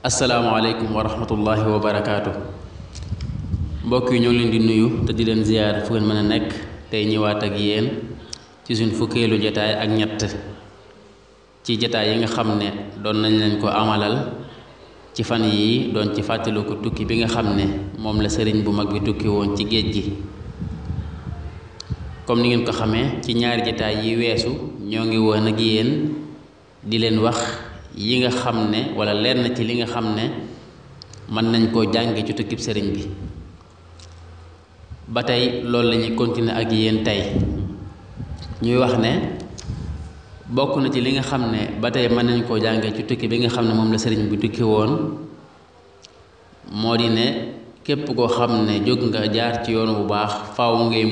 asalaamaaleykum wa rahmatullahi wa barakaatu. Mbokk yi ñoo ngi leen di nuyu te di leen ziyaar fu ngeen mën a nekk tey ñëwaat ak yéen ci suñ fukkeelu jataay ak ñett ci jataay yi nga xam ne doon nañ leen ko amalal ci fan yi doon ci fàttaliku tukki bi nga xam ne moom la sëriñ bu mag bi tukki woon ci géej gi. comme ni ngeen ko xamee ci ñaari jataay yi weesu ñoo ngi woon ak yéen di leen wax yi nga xam ne wala lenn ci li nga xam ne mën nañ koo jànge ci tukkib sëriñ bi. ba tey loolu la ñuy continuer ak yéen tey ñuy wax ne bokk na ci li nga xam ne ba tey mën nañ koo jànge ci tukki bi nga xam ne moom la sëriñ bi tukki woon moo di ne képp koo xam ne jóg nga jaar ci yoon bu baax faaw ngay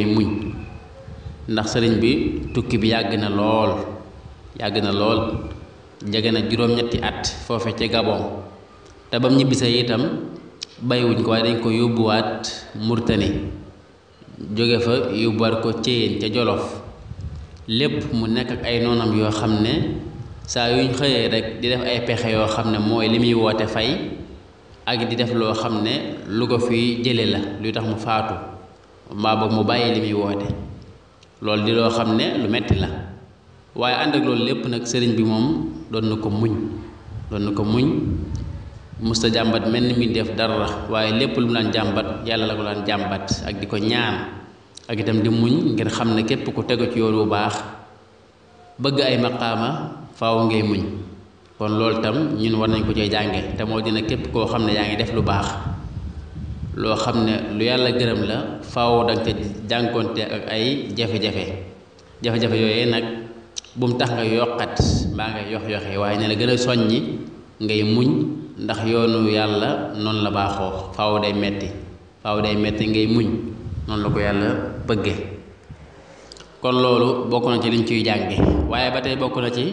muñ ndax sëriñ bi tukki bi yàgg na lool jege na juróom-ñetti at foofe ca Gabon te bam ñibbisee itam bàyyiwuñ ko waaye dañ ko yóbbuwaat Murtani jóge fa yóbbuwaat ko Céyeen ca Jolof lépp mu nekk ak ay noonam yoo xam ne saa yuñ xëyee rek di def ay pexe yoo xam ne mooy li muy woote fay ak di def loo xam ne lu ko fi jële la luy tax mu faatu mbaa boog mu bàyyi li muy woote loolu di loo xam ne lu metti la waaye ànd ak loolu lépp nag sëriñ bi moom doon na ko muñ musta jàmbat mel ni muy def dara waaye lépp lu mu daan jàmbat yàlla la ko daan jàmbat ak di ko ñaan ak itam di muñ ngir xam ne képp ku tegu ci yoon bu baax bëgg ay maqaama faaw ngay muñ. kon loolu tam ñun war nañ ko cee jànge te moo dina képp koo xam ne yaa ngi def lu baax loo xam ne lu yàlla gërëm la faaw danga te jànkonte ak ay jafe-jafe yooyee nag bu mu tax nga yokkat mbaa nga yox-yoxe waaye ne la gën a soññi ngay muñ ndax yoonu yàlla noonu la baaxoo faaw day metti ngay muñ noonu la ko yàlla bëgge. kon loolu bokk na ci liñ ciy jànge waaye ba tey bokk na ci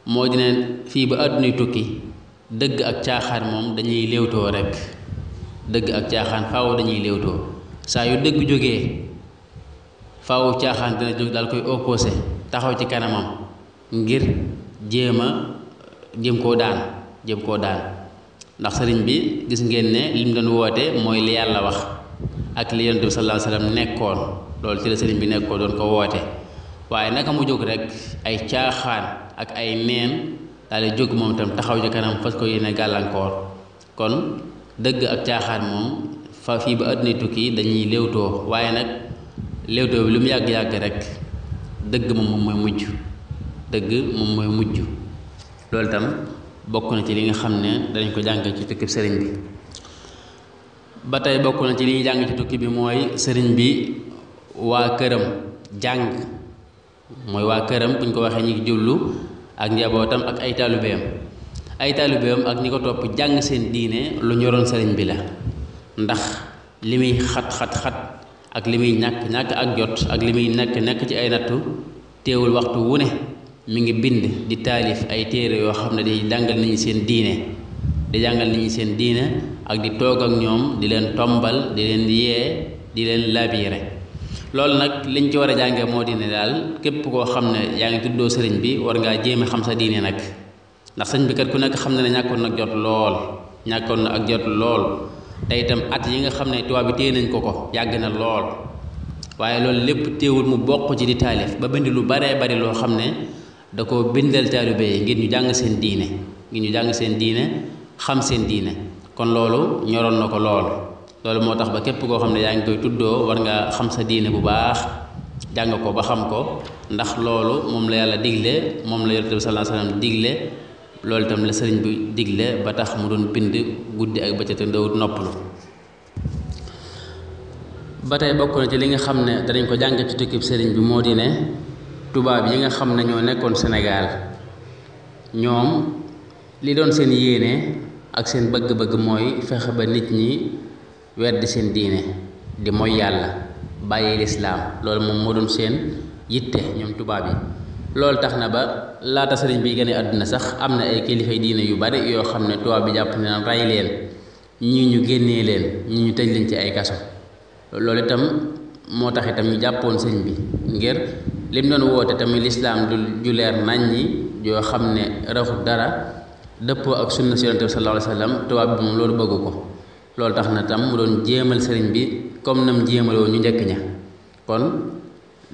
moo dina fii ba àddunay tukki dëgg ak caaxaan moom dañuy léewtoo rek dëgg ak caaxaan faaw dañuy léewtoo saa yu dëgg jógee faaw caaxaan dina jóg daal koy opposé taxaw ci kanamam ngir jéem koo daan ndax sëriñ bi gis ngeen ne li mu doon woote mooy li yàlla wax ak li yonent bi sallallahu alayhi wasallam nekkoon loolu ci la sëriñ bi nekkoon doon ko woote waaye naka mu jóg rek ay caaxaan ak ay neen daal di jóg moom itam taxaw ci kanam fas ko yéene gàllankoor. kon dëgg ak caaxaan moom fa fii ba àdduna tukki dañuy léewtoo waaye nag léewtoo bi lu mu yàgg-yàgg rek dëgg moom mooy mujj loolu itam bokk na ci li nga xam ne danañ ko jàng ci tukki sëriñ bi. ba tey bokk na ci li ñuy jàng ci tukki bi mooy sëriñ bi waa këram buñ ko waxee ñi ngi jublu ak njabootam ak ay taalibeem ak ñi ko topp jàng seen diine lu ñoroon sëriñ bi la ndax li muy xat-xat ak li muy ñàkk ak jot ak li muy nekk ci ay nattu teewul waxtu wu ne mi ngi bind di taalif ay téere yoo xam ne di jàngal nit ñi seen diine ak di toog ak ñoom di leen tombal di leen yee di leen labiire. loolu nag liñ ci war a jànge moo di ne daal képp koo xam ne yaa ngi tuddoo sëriñ bi war ngaa jéem a xam sa diine nag ndax sëriñ bi kat ku nekk xam na ne ñàkkoon na ak jot lool te itam at yi nga xam ne tubaab bi téye nañ ko yàgg na lool waaye loolu lépp téewul mu bokk ci di taalif ba bind lu baree bari loo xam ne da ko bindal taalibe yi ngir ñu jàng seen diine xam seen diine. kon loolu ñoroon na ko loolu moo tax ba képp koo xam ne yaa ngi koy tuddoo war nga xam sa diine bu baax jàng ko ba xam ko ndax loolu moom la yàlla digle moom la yonent bi sallallahu alayhi wasallam digle loolu itam la sëriñ bi digle ba tax mu doon bind guddi ak bëccëg te ndawut noppalu. ba tey bokk na ci li nga xam ne danañ ko jàng ci tukkib sëriñ bi moo di ne tubaab yi nga xam ne ñoo nekkoon Sénégal ñoom li doon seen yéene ak seen bëgg-bëgg mooy fexe ba nit ñi weddi seen diine di mooy yàlla bàyyi lislaam loolu moom moo doon seen yitte ñoom tubaab yi. loolu tax na ba laata sëriñ bi gën a àdduna sax am na ay kilifay diine yu bari yoo xam ne tubaab bi jàpp ne naan rey leen ñii ñu génnee leen ñii ñu tëj leen ci ay kaso. loolu itam moo tax itam ñu jàppoon sëñ bi ngir lim doon woote tamit lislaam du ju leer naññi joo xam ne raxut dara dëppoo ak sunna si yonent bi sallallahu alayhi wa sallam tubaab bi moom loolu bëggu ko. loolu tax na tam mu doon jéemal sëriñ bi comme nam jéemaloo ñu njëkk ña. kon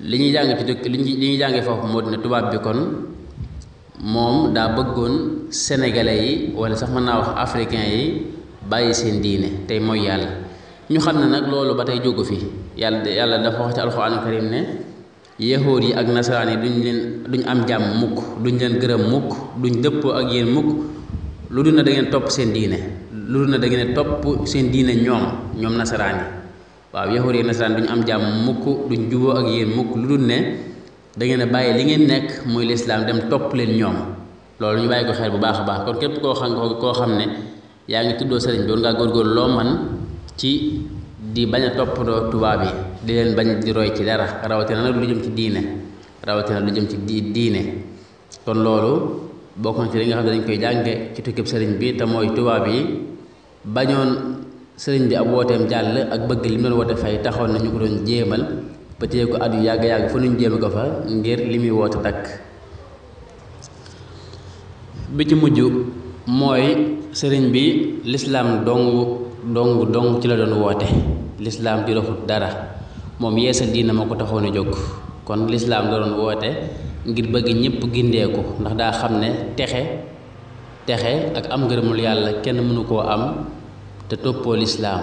li ñuy jàng ci dëkk li ñuy jàngee foofu moo di ne tubaab bi kon moom daa bëggoon sénégalais yi wala sax mën naa wax africain yi bàyyi seen diine tey mooy yàlla. ñu xam ne nag loolu ba tey jógu fi yàlla dafa wax ci alxuraanu karim ne yahuud yi ak nasaraan yi duñ am jàmm mukk, duñ leen gërëm mukk, duñ dëppoo ak yéen mukk lu dul na da ngeen topp seen diine, lu dul na da ngeen topp seen diine ñoom nasaraan yi. waaw yahuud yi ak nasaraan duñ am jàmm mukk, duñ juboo ak yéen mukk lu dul ne da ngeen a bàyyi li ngeen nekk muy lislaam dem topp leen ñoom. loolu ñu bàyyi ko xel bu baax a baax. kon képp koo xam ne yaa ngi tuddoo sëriñ bi war ngaa góorgóorlu loo man ci di bañ a toppandoo tubaab yi, di leen bañ di roy ci dara, rawatina nag lu jëm ci diine. kon loolu bokk na ci li nga xam ne dañ koy jànge ci tukkib sëriñ bi te mooy tubaab yi bañoon sëriñ bi ab wooteem jàll ak bëgg li mu doon woote fay taxoon na ñu ko doon jéemal ba téye ko at yu yàgg fa nuñ jéeme ko fa ngir li muy woote dakk. bi ci mujj mooy sëriñ bi lislaam dong ci la doon woote. lislaam di doxut dara, moom yeesal diina moo ko taxoon a jóg. kon lislaam da doon woote ngir bëgg ñëpp gindeeku, ndax daa xam ne texe ak am ngërëmul yàlla kenn mënu koo am te toppoo lislaam.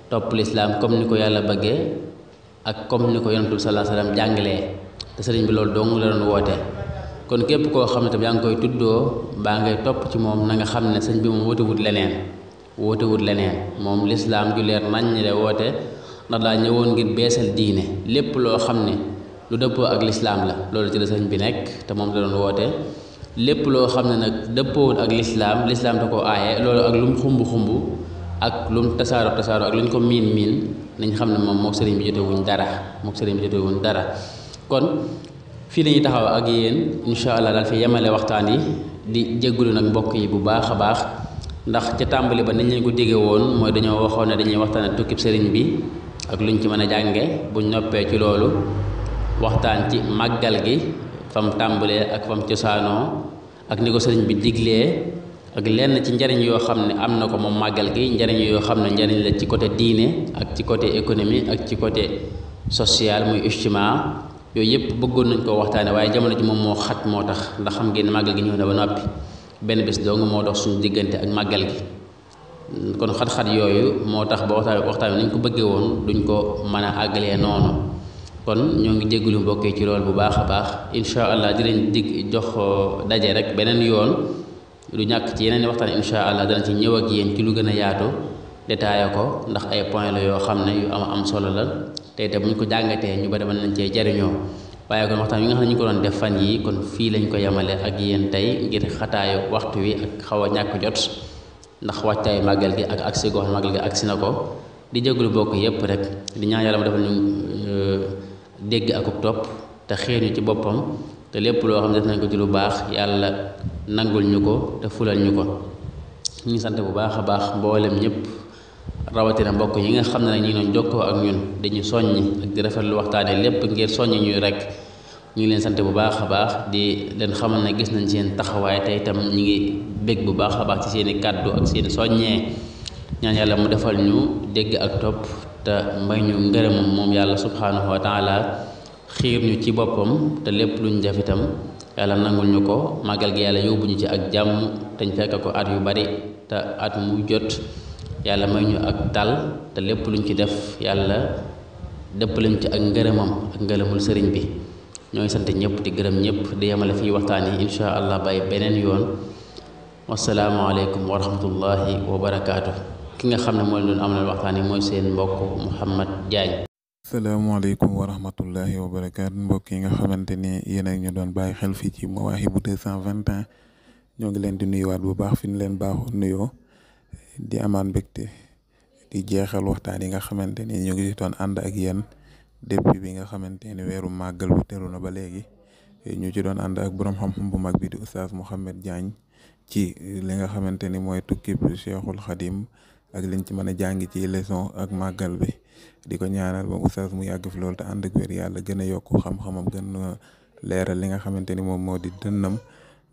topp lislaam comme ni ko yàlla bëggee ak comme ni ko yonent bi sallallahu alayhi wasallam jàngalee, te sëriñ bi loolu dong la doon woote. kon képp koo xam ne tam yaa ngi koy tuddoo mbaa ngay topp ci moom na nga xam ne sëñ bi moom wootewut leneen moom lislaam ju leer nañ la woote, ndax daa ñëwoon ngir beesal diine. lépp loo xam ne lu dëppoo ak lislaam la loolu ci la sëñ bi nekk te moom la doon woote. lépp loo xam ne nag dëppoowut ak lislaam da ko aaye. loolu ak lu mu xumb ak lu mu tasaaro ak lu ñu ko miin nañ xam ne moom mook sëriñ bi jotewuñ dara. kon fii la ñuy taxaw ak yéen incha allah daal fi yemale waxtaan yi di jéggulu nag mbokk yi bu baax a baax, ndax ca tàmbali ba nañ leen ko digge woon mooy dañoo waxoon ne dañuy waxtaane tukkib sëriñ bi ak luñ ci mën a jànge. buñ noppee ci loolu waxtaan ci màggal gi fam tàmbalee ak fam cosaanoo ak ni ko sëriñ bi diglee ak lenn ci njariñ yoo xam ne am na ko moom màggal gi, njariñ yoo xam ne njariñ la ci côté diine ak ci côté économie ak ci côté social muy ijtimaa. yooyu yëpp bëggoon nañ koo waxtaane waaye jamono ji moom moo xat moo tax, ndax xam ngeen màggal gi ñëw na ba noppi, benn bés dong moo dox suñu diggante ak màggal gi. kon xat-xat yooyu moo tax ba waxtaan bi nañ ko bëggee woon duñ ko mën a àggalee noonu. kon ñoo ngi jégalu mbokk yi ci loolu bu baax a baax. incha allah dinañ jox daje rek beneen yoon, du ñàkk ci yeneen waxtaan incha allah dana ci ñëw ak yéen ci lu gën a yaatu détaillé ko, ndax ay point la yoo xam ne yu am solo la tey te bu ñu ko jàngatee ñu bari mën nañ cee jariñoo. waaye kon waxtaan yi nga xam ne ñu ko doon def fan yi kon fii lañ ko yemale ak yéen tey ngir xataayu waxtu wi ak xaw a ñàkk jot, ndax wàccaayu màggal gi ak agsi goo xam màggal gi agsi na ko. di jégalu bokk yépp rek di ñaan yàlla mu defal ñu dégg akuk topp te xéer ñu ci boppam, te lépp loo xam ne def nañ ko ci lu baax yàlla nangul ñu ko te fulal ñu ko. ñu ngi sant bu baax a baax mboolem ñëpp, rawatina mbokk yi nga xam ne nag ñu ngi doon jokkoo ak ñun dañu soññi ak di rafetlu waxtaane lépp ngir soññi ñuy rek. ñu ngi leen sant bu baax a baax di leen xamal ne gis nañ seen taxawaay te itam ñu ngi bég bu baax a baax ci seen i kàddu ak seen soññee. ñaan yàlla mu defal ñu dégg ak topp te may ñu ngërëmam moom yàlla subhanahu wa taala, xiir ñu ci boppam te lépp luñ def itam yàlla nangul ñu ko. màggal gi yàlla yóbbu ñu ci ak jàmm te ñu fekk ko at yu bari te at mu jot yàlla may ñu ak dal te lépp luñ ci def yàlla dëpp lañ ci ak ngërëmam ak ngërëmul sëriñ bi. ñoo ngi sant ñëpp di gërëm ñëpp di yemale fii waxtaan yi incha allah bay beneen yoon. wasalaamualeykum wa rahmatullahi wa barakaatu. ki nga xam ne mooy doon amal waxtaan yi mooy seen mbokk Mouhamed Diagne. asalaamaaleykum wa rahmatullahi wa barakaatu. mbokk yi nga xamante ni yéen ak ñu doon bàyyi xel fii ci Mawahibou 221 ñoo ngi leen di nuyuwaat bu baax fi ñu leen baaxoo nuyoo di amaan mbégte di jeexal waxtaan yi nga xamante ni ñu ngi doon ànd ak yéen depuis bi nga xamante ni weeru màggal bu teru na ba léegi ñu ci doon ànd ak borom xam-xam bu mag bi di Oustaz Mouhamed Diagne ci li nga xamante ni mooy tukkib Cheikhul Khadim ak liñ ci mën a jàng ci leçon ak màggal bi. di ko ñaanal ba Oustaz mu yàgg fi loolu te ànd ak wér yàlla gën a yokk xam-xamam gën a leeral li nga xamante ni moom moo di dënnam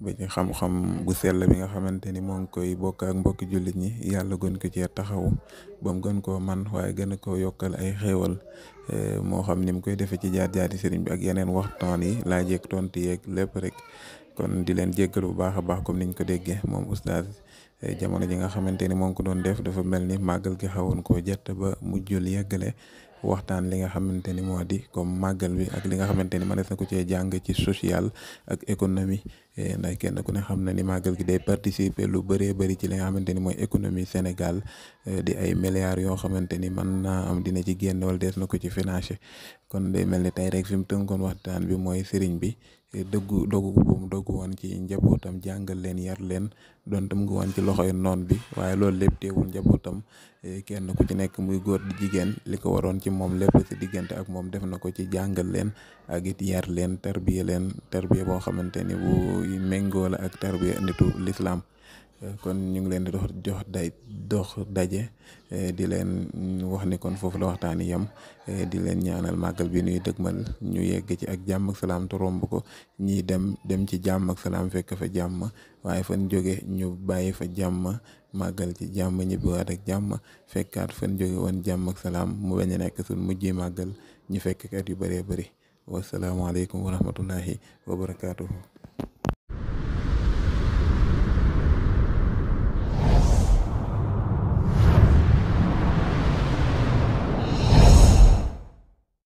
ba ci xam-xam bu sell bi nga xamante ni moo ngi koy bokk ak mbokki jullit ñi yàlla gën ko cee taxaw ba mu gën koo man waaye gën a koo yokkal ay xéewal moo xam ni mu koy defee ci jaar-jaari sëriñ bi ak yeneen waxtaan yi laaj yeeg tontu yeeg lépp rek. kon di leen jéggal bu baax a baax comme niñ ko déggee moom oustaz jamono ji nga xamante ni moo ngi ko doon def dafa mel ni màggal gi xawoon koo jett ba mujjul yeggale waxtaan li nga xamante ni moo di comme màggal bi ak li nga xamante ni mënees na ko cee jàng ci social ak économie ndax kenn ku ne xam na ni màggal gi day participer lu bëree bëri ci li nga xamante ni mooy économie Sénégal di ay milliards yoo xamante ni mën naa am dina ci génn wala dees na ko ci financé kon day mel ni tey rek fi mu tënkoon waxtaan bi mooy sëriñ bi dogu bu mu dogu woon ci njabootam jàngal leen yar leen donte mu ngi woon ci loxoy noon bi waaye loolu lépp teewul njabootam kenn ku ci nekk muy góor di jigéen li ko waroon ci moom lépp ci diggante ak moom def na ko ci jàngal leen ak it yar leen tarbiya boo xamante ni bu méngoo la ak tarbiya nitu l'islam kon ñu ngi leen di dox daje di leen wax ni kon foofu la waxtaani yam di leen ñaanal màggal bi nuy dëgmal ñu yegg ci ak jàmm ak salaam te romb ko ñii dem ci jàmm ak salaam fekk fa jàmm waaye fan jóge ñu bàyyi fa jàmm màggal ci jàmm ñibbiwaat ak jàmm fekkaat fan jóge woon jàmm ak salaam mu bañ a nekk suñ mujjee màggal ñu fekk kat yu bëree bëri wasalaamaaleykum wa rahmatullahi wa barakaatuhu